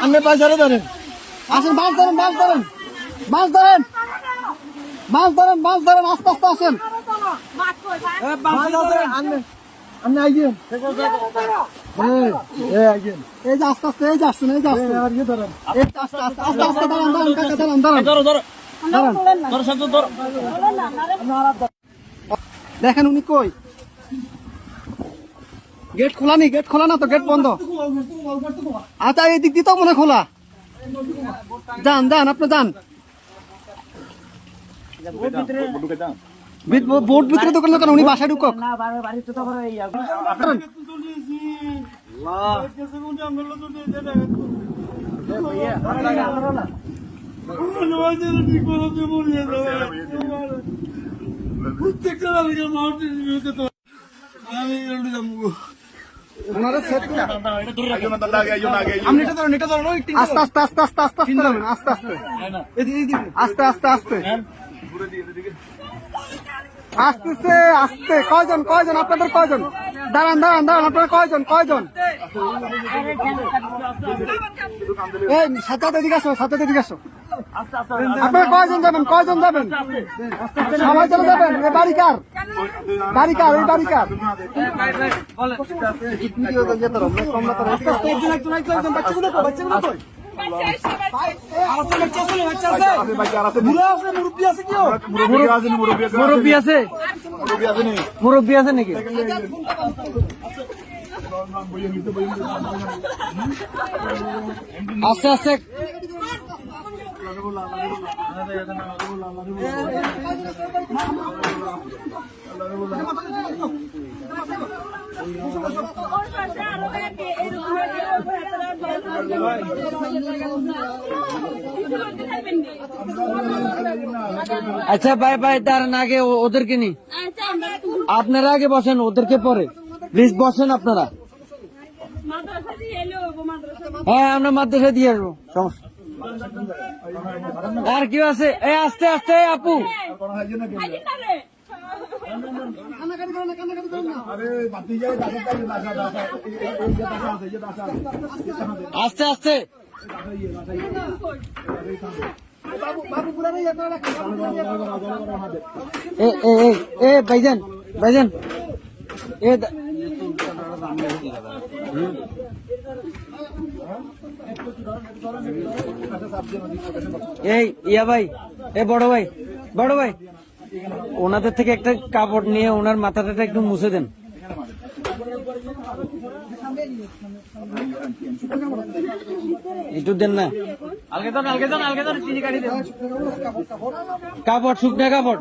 আপনি পয়সারে ধরেন, আসেন, মাছ ধরেন, মাছ ধরেন, মাছ ধরেন, মাছ ধরেন, মাছ ধরেন, আস্তে আস্তে আসেন। আপনি আইগেন, এই যে আস্তে আস্তে, এই যে আসছেন, এই যে আসছেন, এই আস্তে আস্তে আস্তে আস্তে দাঁড়ান, দাঁড়ান কাকা, দাঁড়ান, দাঁড়ান, দাঁড়ান। দেখেন উনি কই, গেট খোলা নি, গেট খোলা না তো, গেট বন্ধ। আচ্ছা এই দিক দিয়ে তো মনে খোলা, যান যান, আপনি যান, বোট ভিতরে দোকান দোকান, উনি বাসায় ঢুকক। আস্তে আস্তে আস্তে আস্তে আস্তে আস্তে নামেন, আস্তে আস্তে আস্তে আস্তে আস্তে আসতেছে, আসতে। কয়জন, কয়জন আপনাদের, কয়জন? দাঁড়ান দাঁড়ান দাঁড়ান, আপনারা কয়জন, কয়জন? এই সাথে এদিকে আসো, সাথে এদিকে আসো। আপনারা কয়জন যাবেন, কয়জন যাবেন? সবাই চলে যাবেন? এই বাড়ি কার, বাড়ি কার, এই বাড়ি কার? মুরব্বী আছে, মুরব্বী আছে নাকি? আস্তে আস্তে আচ্ছা ভাই ভাই, তার আগে ওদেরকে নি, আপনারা আগে বসেন, ওদেরকে পরে প্লিজ বসেন আপনারা। হ্যাঁ আমরা মাদ্রাসা দিয়ে আসবো, সমস্যা। আর কি আছে? এই আস্তে আস্তে আপু, আস্তে আস্তে। ভাইজান, ভাইজান, এই ইয়া ভাই, এ বড় ভাই, বড় ভাই, ওনাদের থেকে একটা কাপড় নিয়ে ওনার মাথাটা একটু মুছে দেন। একটু দেন না, কাপড়, শুকনা কাপড়।